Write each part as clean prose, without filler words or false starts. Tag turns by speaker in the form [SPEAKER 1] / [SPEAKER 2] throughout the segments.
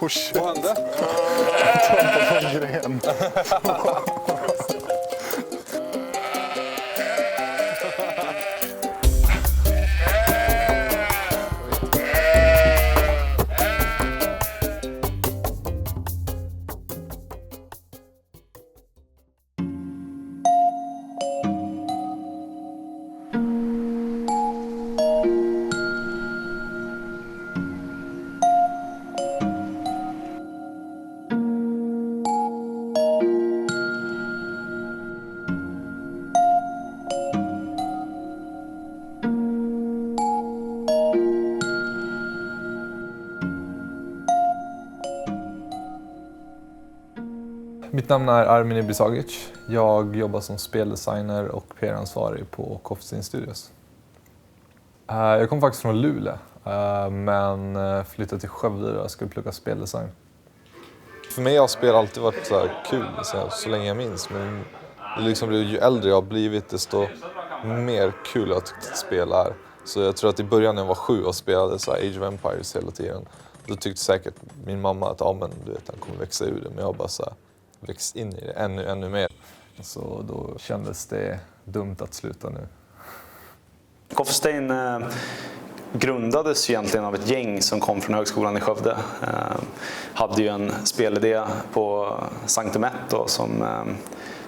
[SPEAKER 1] shit.
[SPEAKER 2] Vad hände?
[SPEAKER 1] Trampade på en gren.
[SPEAKER 3] Mitt namn är Armin Ibisagic. Jag jobbar som speldesigner och PR-ansvarig på Coffee Stain Studios. Jag kom faktiskt från Luleå, men flyttade till Skövde där jag skulle plugga speldesign.
[SPEAKER 2] För mig har spel alltid varit så här kul så länge jag minns. Men det liksom, ju äldre jag har blivit desto mer kul jag tyckt att spel är. Så jag tror att i början när jag var 7 och spelade så här Age of Empires hela tiden. Då tyckte säkert min mamma att men, du vet, han kommer växa ur det. Men jag har bara så här, växt in i det ännu mer. Så då kändes det dumt att sluta nu.
[SPEAKER 4] Coffee Stain grundades egentligen av ett gäng som kom från högskolan i Skövde. Hade ju en spelidé på Sanctum 1 då,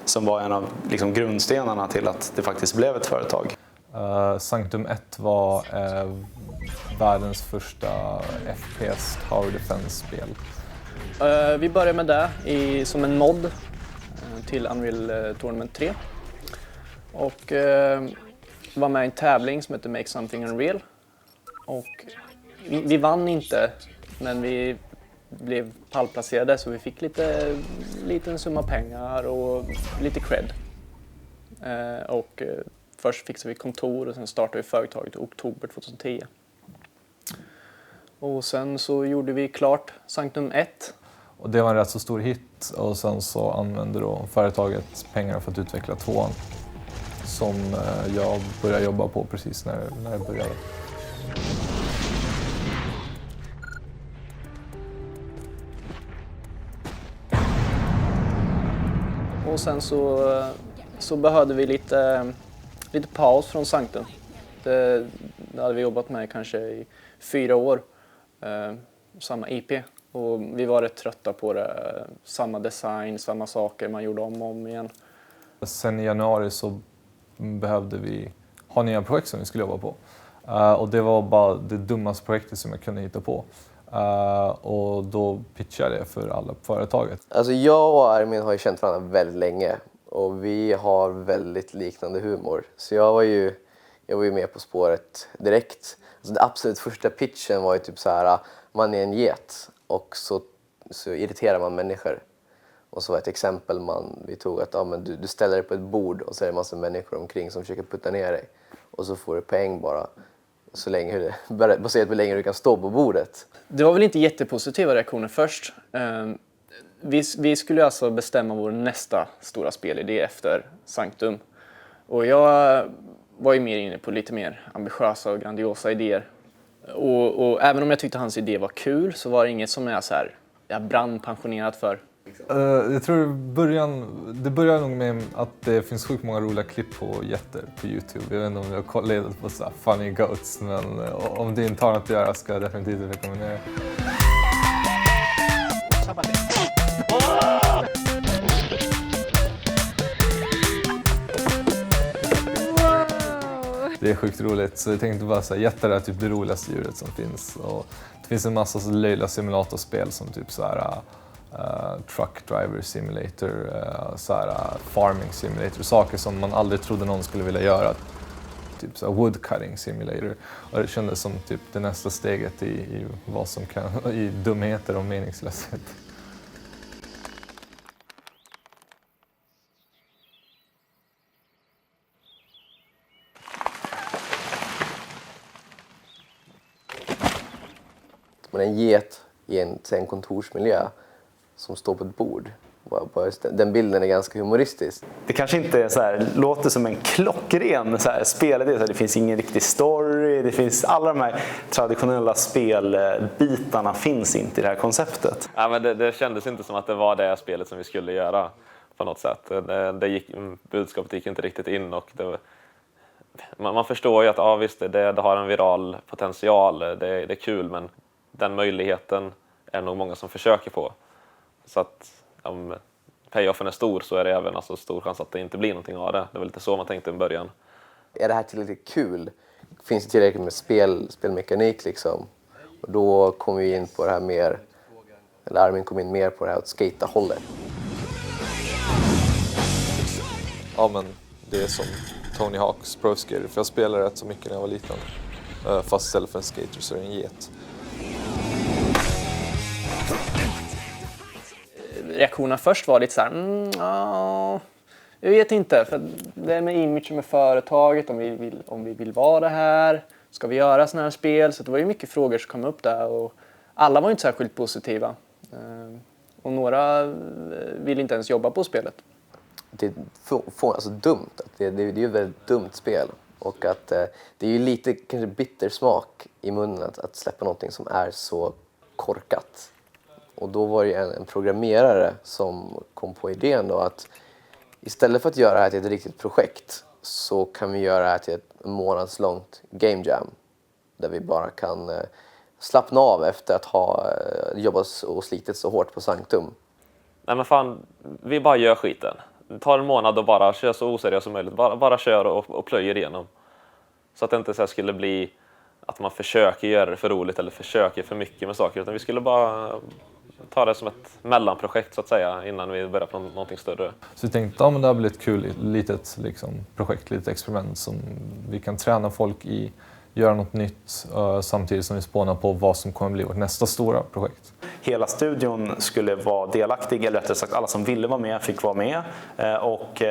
[SPEAKER 4] som var en av liksom, grundstenarna till att det faktiskt blev ett företag.
[SPEAKER 3] Sanctum 1 var världens första FPS Tower Defense-spel.
[SPEAKER 5] Vi började med det som en mod till Unreal Tournament 3. Och var med i en tävling som heter Make Something Unreal. Och vi vann inte, men vi blev pallplacerade så vi fick liten summa pengar och lite cred. Och först fixade vi kontor och sen startade vi företaget i oktober 2010. Och sen så gjorde vi klart Sanctum 1.
[SPEAKER 3] Och det var en rätt så stor hit och sen så använde då företaget pengar för att utveckla 2:an. Som jag började jobba på precis när jag började.
[SPEAKER 5] Och sen så behövde vi lite paus från Sanctum. Det hade vi jobbat med kanske i 4 år, samma IP. Och vi var rätt trötta på det, samma design, samma saker, man gjorde om och om igen.
[SPEAKER 3] Sen i januari så behövde vi ha nya projekt som vi skulle jobba på. Och det var bara det dummaste projektet som jag kunde hitta på. Och då pitchade jag det för alla på företaget.
[SPEAKER 6] Alltså jag och Armin har ju känt varandra väldigt länge och vi har väldigt liknande humor. Så jag var ju med på spåret direkt. Alltså det absolut första pitchen var ju typ så här, man är en get och så irriterar man människor. Och så var ett exempel vi tog att men du ställer dig på ett bord och så är det en massa människor omkring som försöker putta ner dig. Och så får du poäng bara. Så länge baserat på hur länge du kan stå på bordet.
[SPEAKER 5] Det var väl inte jättepositiva reaktioner först. Vi skulle alltså bestämma vår nästa stora spelidé efter Sanctum. Och jag var ju mer inne på lite mer ambitiösa och grandiosa idéer. Och även om jag tyckte hans idé var kul så var det inget som jag brann passionerat för.
[SPEAKER 3] Jag tror det börjar nog med att det finns sjukt många roliga klipp på jätter på YouTube. Jag vet inte om du har kollat på så här funny goats, men om det inte har något att göra ska jag definitivt rekommendera. Det är sjukt roligt, så jag tänkte bara säga jättar är typ det roligaste djuret som finns. Och det finns en massa så löjliga simulatorspel som typ så här truck driver simulator, så här farming simulator, saker som man aldrig trodde någon skulle vilja göra. Typ så här woodcutting simulator. Och det kändes som typ det nästa steget i vad som kan, i dumheter och meningslöshet.
[SPEAKER 6] Man är en get i en kontorsmiljö som står på ett bord. Den bilden är ganska humoristisk.
[SPEAKER 4] Det kanske inte är så här, låter som en klockren så här, spelidé. Det finns ingen riktig story, det finns alla de här traditionella spelbitarna finns inte i det här konceptet.
[SPEAKER 7] Ja, men det kändes inte som att det var det spelet som vi skulle göra på något sätt. Budskapet gick inte riktigt in och man förstår ju att ja, visst, det har en viral potential, det är kul, men den möjligheten är nog många som försöker på. Så att om payoffen är stor så är det även alltså stor chans att det inte blir någonting av det. Det var lite så man tänkte i början.
[SPEAKER 6] Är det här tillräckligt kul? Finns det tillräckligt med spelmekanik liksom? Och då kom vi in på det här mer, eller Armin kom in mer på det här att skata hållet.
[SPEAKER 2] Ja, men det är som Tony Hawks Pro Skater, för jag spelade rätt så mycket när jag var liten. Fast istället för en skater så är det en get.
[SPEAKER 5] Reaktionerna först var lite så här, jag vet inte, för det är med image med företaget, om vi vill vara det här, ska vi göra sådana här spel? Så det var ju mycket frågor som kom upp där och alla var inte särskilt positiva. Och några ville inte ens jobba på spelet.
[SPEAKER 6] Det är alltså dumt. Det är ju ett väldigt dumt spel. Och att det är ju lite kanske bitter smak i munnen att släppa någonting som är så korkat. Och då var det en programmerare som kom på idén då att istället för att göra det här till ett riktigt projekt så kan vi göra det här till ett månadslångt game jam. Där vi bara kan slappna av efter att ha jobbat och slitit så hårt på Sanctum.
[SPEAKER 7] Nej men fan, vi bara gör skiten. Det tar en månad och bara kör så oseriöst som möjligt. Bara kör och plöjer igenom. Så att det inte så här skulle bli att man försöker göra det för roligt eller försöker för mycket med saker. Utan vi skulle bara ta det som ett mellanprojekt så att säga innan vi börjar på någonting större.
[SPEAKER 3] Så vi tänkte men det här blir ett kul litet projekt, litet experiment som vi kan träna folk i, göra något nytt samtidigt som vi spånar på vad som kommer bli vårt nästa stora projekt.
[SPEAKER 4] Hela studion skulle vara delaktig, eller rättare sagt alla som ville vara med fick vara med och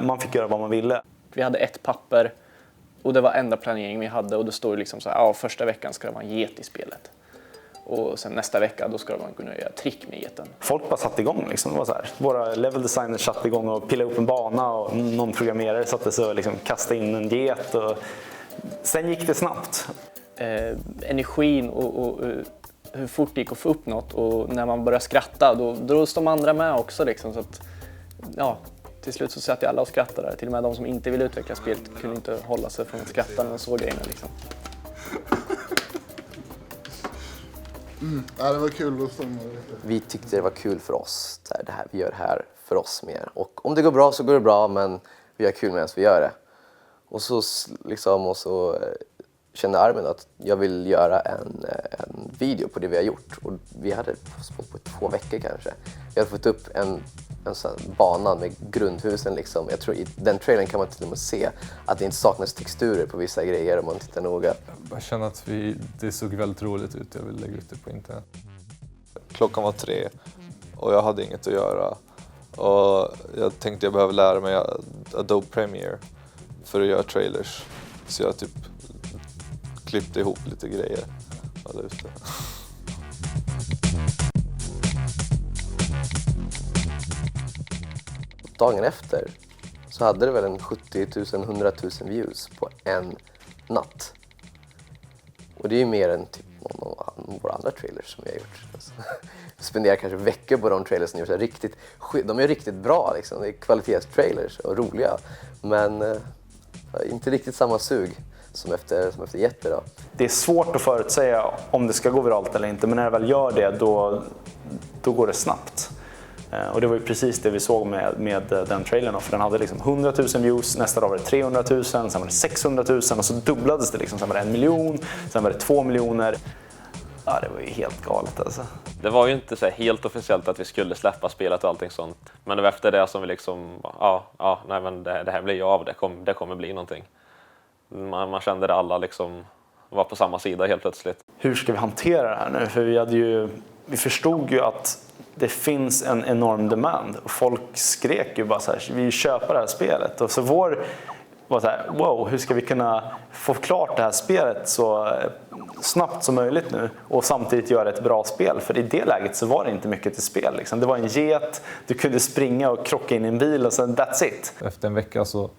[SPEAKER 4] man fick göra vad man ville.
[SPEAKER 5] Vi hade ett papper och det var enda planeringen vi hade och det stod liksom så här, första veckan ska det vara en get i spelet. Och sen nästa vecka då ska man kunna göra trick med geten.
[SPEAKER 4] Folk bara satte igång liksom. Det var så här. Våra level designers satte igång och pillade upp en bana och någon programmerare satte sig och liksom kastade in en get och sen gick det snabbt.
[SPEAKER 5] Energin och hur fort det gick att få upp något och när man började skratta då drogs de andra med också liksom, så att ja, till slut så satt alla och skrattade. Till och med de som inte ville utveckla spelet kunde inte hålla sig från att skratta när de såg grejerna liksom.
[SPEAKER 1] Ja, det var kul.
[SPEAKER 6] Vi tyckte det var kul för oss. Vi gör det här för oss mer. Och om det går bra så går det bra, men vi har kul medan vi gör det. Och så kände Armin att jag vill göra en video på det vi har gjort. Och vi hade på 2 veckor kanske. Vi hade fått upp en sån bana med grundhusen liksom. Jag tror i den trailern kan man till och med se att det inte saknas texturer på vissa grejer om man tittar noga.
[SPEAKER 3] Jag känner att det såg väldigt roligt ut, jag vill lägga ut det på internet.
[SPEAKER 2] Klockan var 3 och jag hade inget att göra. Och jag tänkte jag behöver lära mig Adobe Premiere för att göra trailers. Så jag typ klippte ihop lite grejer.
[SPEAKER 6] Dagen efter så hade det väl en 70 000, 100 000 views på en natt. Och det är ju mer än typ våra andra trailers som vi har gjort. Alltså, vi spenderar kanske veckor på de trailers som gjorts. De är riktigt bra liksom. Det är kvalitetstrailers och roliga. Men inte riktigt samma sug som efter Jätte då.
[SPEAKER 4] Det är svårt att förutsäga om det ska gå viralt eller inte, men när det väl gör det då går det snabbt. Och det var ju precis det vi såg med den trailern, för den hade liksom 100 000 views, nästa dag var det 300 000, sen var det 600 000 och så dubblades det liksom, sen var det 1 miljon, sen var det 2 miljoner. Ja, det var ju helt galet alltså.
[SPEAKER 7] Det var ju inte så här helt officiellt att vi skulle släppa spelet och allting sånt. Men det var efter det som vi liksom, nej men det här blir ju av, det kommer bli någonting. Man kände det, alla liksom var på samma sida helt plötsligt.
[SPEAKER 4] Hur ska vi hantera det här nu? För vi förstod ju att det finns en enorm demand och folk skrek ju bara så här, vi köper det här spelet. Och så var så här, wow, hur ska vi kunna få klart det här spelet så snabbt som möjligt nu och samtidigt göra ett bra spel? För i det läget så var det inte mycket till spel liksom. Det var en get, du kunde springa och krocka in i en bil och sen that's it.
[SPEAKER 3] Efter en vecka så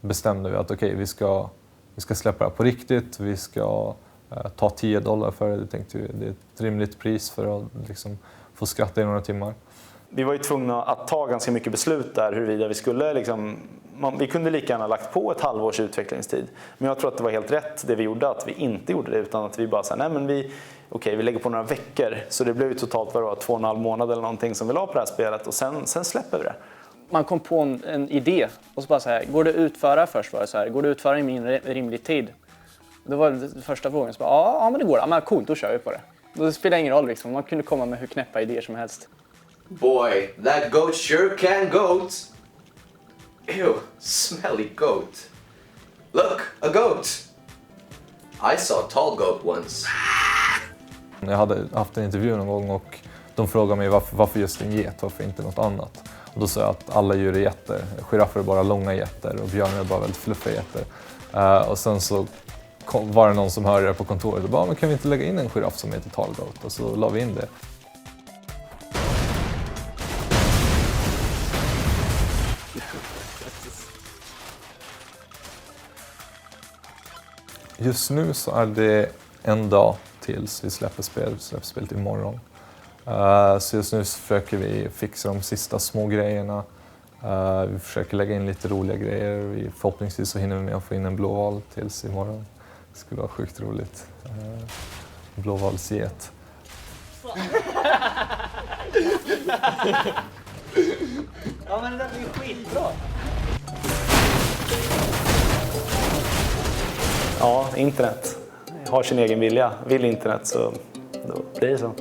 [SPEAKER 3] bestämde vi att okej, vi ska vi ska släppa det här på riktigt, vi ska ta $10 för det. Jag tänkte det är ett rimligt pris för att liksom, få skratta i några timmar.
[SPEAKER 4] Vi var ju tvungna att ta ganska mycket beslut där huruvida vi skulle liksom, vi kunde lika gärna lagt på ett halvårs utvecklingstid. Men jag tror att det var helt rätt det vi gjorde, att vi inte gjorde det, utan att vi bara sa nej men vi lägger på några veckor. Så det blev ju totalt 2,5 månader eller någonting som vi la på det här spelet och sen släpper vi det.
[SPEAKER 5] Man kom på en idé och så bara så här, går det att utföra först? Var det så här, går det att utföra i min rimlig tid? Då var det första frågan, så bara, ja men det går, ja, men coolt, då kör vi på det. Då spelar det ingen roll liksom, man kunde komma med hur knäppa idéer som helst.
[SPEAKER 6] Boy, that goat sure can goat. Ew, smelly goat. Look, a goat. I saw a tall goat once.
[SPEAKER 3] Jag hade haft en intervju någon gång och de frågade mig varför just en get, varför inte något annat. Och då sa jag att alla djur är getter. Giraffer är bara långa getter och björnar är bara väldigt fluffiga getter. Och sen så var det någon som hörde det på kontoret och bara, men kan vi inte lägga in en giraff som heter tall goat? Och så la vi in det. Just nu så är det en dag tills vi släpper spelet imorgon. Så just nu försöker vi fixa de sista små grejerna. Vi försöker lägga in lite roliga grejer. Förhoppningsvis så hinner vi med att få in en blåval tills imorgon. Det skulle vara sjukt roligt. Blåvalsget.
[SPEAKER 5] Ja men det där blir skitbra.
[SPEAKER 4] Ja, internet har sin egen vilja. Vill internet så då blir det så.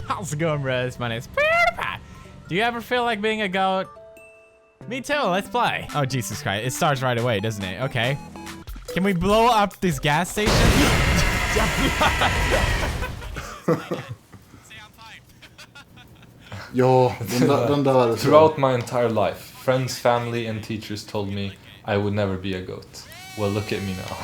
[SPEAKER 8] How's it going, bros? My name's PewDiePie. Do you ever feel like being a goat? Me too, let's play. Oh, Jesus Christ. It starts right away, doesn't it? Okay. Can we blow up this gas station?
[SPEAKER 1] Ja, den där.
[SPEAKER 3] Throughout my entire life, friends, family and teachers told me I would never be a goat. Well, look at me now.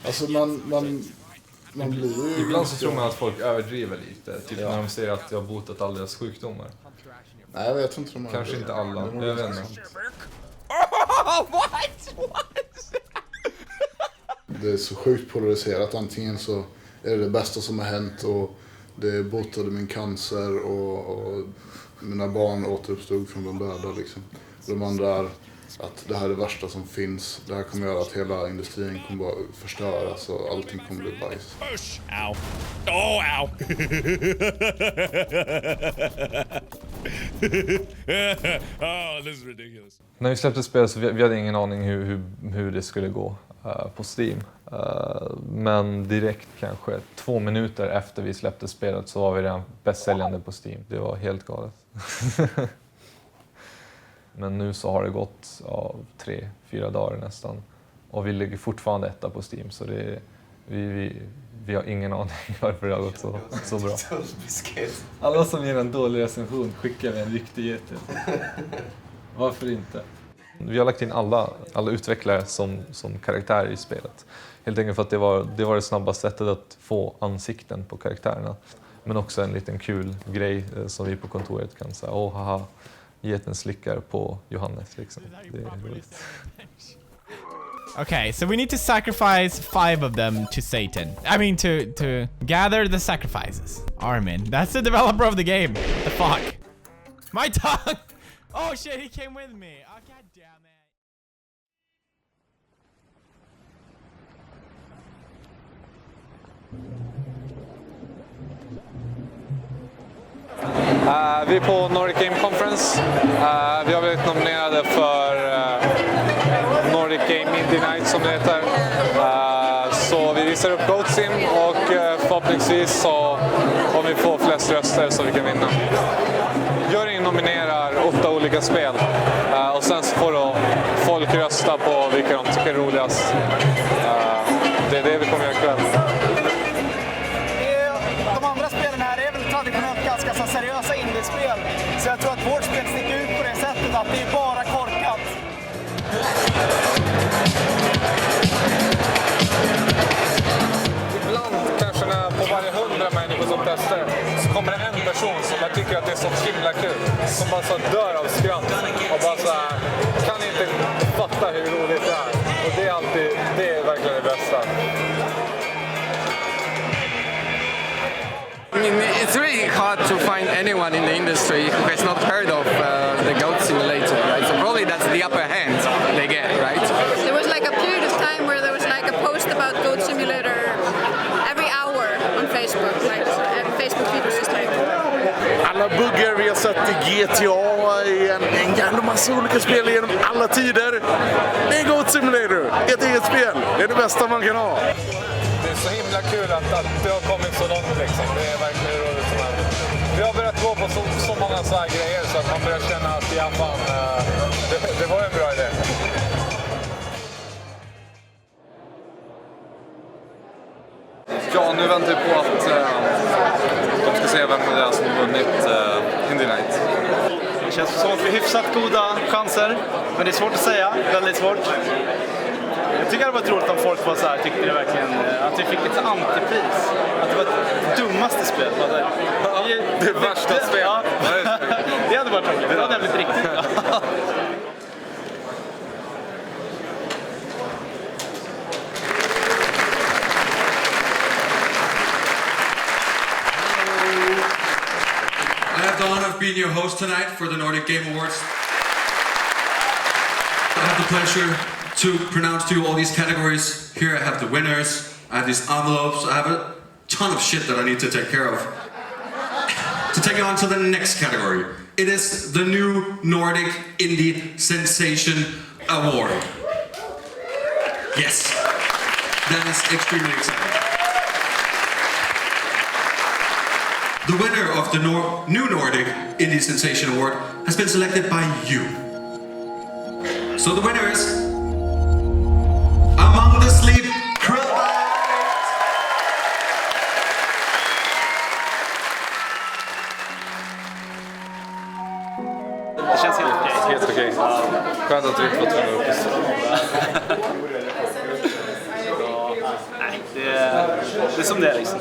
[SPEAKER 1] Alltså man blir ju...
[SPEAKER 3] Ibland så tror man att folk överdriver lite, typ när de säger att jag har botat alla deras sjukdomar.
[SPEAKER 1] Nej, jag tror inte de har
[SPEAKER 3] Kanske
[SPEAKER 1] det.
[SPEAKER 3] inte alla, jag vet inte.
[SPEAKER 1] Det är så sjukt polariserat. Antingen så är det bästa som har hänt och det botade min cancer och mina barn återuppstod från de döda liksom. De andra är att det här är det värsta som finns. Det här kommer göra att hela industrin kommer bara förstöras och allting kommer bli bajs.
[SPEAKER 8] Push! Ow. Oh, ow. Oh, this is ridiculous.
[SPEAKER 3] När vi släppte spelet så vi hade ingen aning hur det skulle gå på Steam. Men direkt kanske 2 minuter efter vi släppte spelet så var vi redan bästsäljande på Steam. Det var helt galet. Men nu så har det gått 3-4 dagar nästan. Och vi ligger fortfarande etta på Steam. Så vi har ingen aning varför det har gått så bra. Alla som ger en dålig recension skickar med en riktig jätte. Varför inte? Vi har lagt in alla utvecklare som karaktär i spelet. Helt enkelt för att det var det snabbaste sättet att få ansikten på karaktärerna. Men också en liten kul grej som vi på kontoret kan säga. Haha, geten slickar på Johannes liksom. Det är roligt.
[SPEAKER 8] Okay, so we need to sacrifice 5 of them to Satan. I mean to gather the sacrifices. Armin, that's the developer of the game. The fuck? My tongue! Oh shit, he came with me. Oh god damn it.
[SPEAKER 2] Vi är på Nordic Game Conference. Vi har blivit nominerade för Nordic Game Indie Night som det heter.
[SPEAKER 3] Så vi visar upp GoatSim och förhoppningsvis så kommer vi få flest röster så vi kan vinna. Juryn nominerar 8 olika spel och sen så får då folk rösta på vilka de tycker är roligast. Det är det vi kommer göra ikväll.
[SPEAKER 9] De andra spelen här är väl traditionellt ganska så seriösa indiespel. Så jag tror att vårt spel sticker ut på det sättet att det är bara korkat.
[SPEAKER 3] Ibland kanske när på varje 100 människor som testar så kommer det en person som jag tycker att det är så himla kul. Som bara så dör av skratt och bara så här, kan inte fatta hur roligt det är. Och det är verkligen det bästa.
[SPEAKER 10] I mean, it's really hard to find anyone in the industry who has not heard of the Goat Simulator, right? So probably that's the upper hand they get, right?
[SPEAKER 11] There was like a period of time where there was like a post about Goat Simulator every hour on Facebook, like Facebook feed was just like...
[SPEAKER 12] Alla buggar vi har sett i GTA, i en jävla massa olika spel genom alla tider. Det är Goat Simulator, ett eget spel. Det är det bästa man kan ha.
[SPEAKER 3] Det är så himla kul att det har kommit så långt liksom. Det är verkligen roligt. Vi har börjat gå på så många så här grejer så att man börjar känna att ja, fan, det var en bra idé. Ja, nu väntar vi på att de ska se vem det är som har vunnit Indie Night.
[SPEAKER 13] Det känns som att vi har hyfsat goda chanser, men det är svårt att säga, väldigt svårt. Jag tycker det var roligt om folk var så här, tyckte det verkligen att vi fick lite antipris. Att det var det dummaste spelet.
[SPEAKER 3] Det värsta spelet.
[SPEAKER 13] Ja. Det hade varit roligt. Det hade blivit riktigt bra.
[SPEAKER 14] I have the honor of being your host tonight for the Nordic Game Awards. I have the pleasure to pronounce to you all these categories. Here I have the winners, I have these envelopes, I have a ton of shit that I need to take care of. To take on to the next category, it is the new Nordic Indie Sensation Award. Yes, that is extremely exciting. The winner of the new Nordic Indie Sensation Award has been selected by you. So the winner is Among the Sleep Krillbite!
[SPEAKER 13] Det känns helt okej.
[SPEAKER 3] Helt okej. Skönt att vi inte fått tvungna upp oss.
[SPEAKER 13] Nej, det är som det är liksom.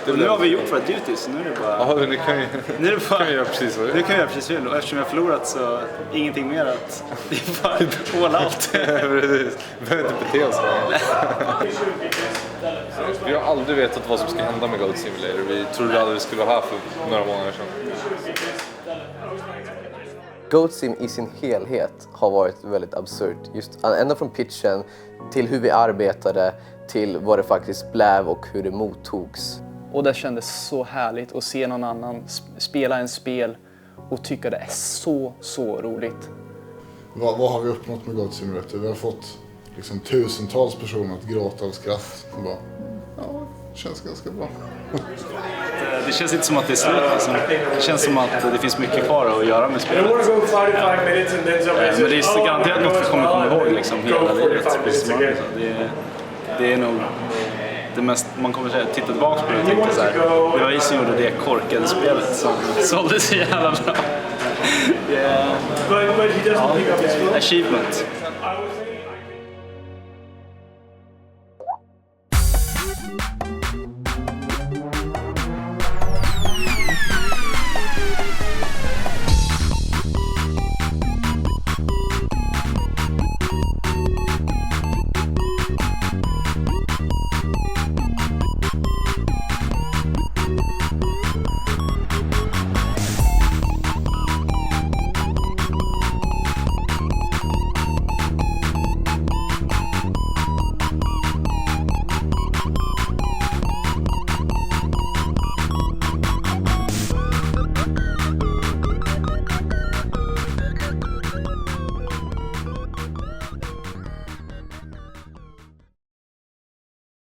[SPEAKER 13] Och nu har vi gjort våra duties, nu är det bara...
[SPEAKER 3] Ja, nu kan vi göra precis vad vi vill.
[SPEAKER 13] Nu kan vi göra precis vad vi vill, och eftersom jag har förlorat så ingenting mer att... Det är bara all out.
[SPEAKER 3] Precis, vi behöver inte bete oss. Vi har aldrig vetat vad som ska hända med Goat Simulator. Vi trodde aldrig vi skulle vara här för några månader sedan.
[SPEAKER 6] GoatSim i sin helhet har varit väldigt absurt. Just ända från pitchen till hur vi arbetade till vad det faktiskt blev och hur det mottogs.
[SPEAKER 5] Och det kändes så härligt att se någon annan spela en spel och tycka det är så roligt.
[SPEAKER 1] Vad har vi uppnått med Goat Simulator? Vi har fått liksom tusentals personer att gråta av skratt. Och bara, ja, det känns ganska bra.
[SPEAKER 13] Det känns inte som att det är slut. Liksom. Det känns som att det finns mycket kvar att göra med spelet. Men det är garanterat något vi kommer komma ihåg liksom, hela livet. Det är nog det mest man kommer att titta tillbaka på och tänka så här. Det var vi som gjorde det korkade spelet som sålde så jävla bra. Ja, achievement.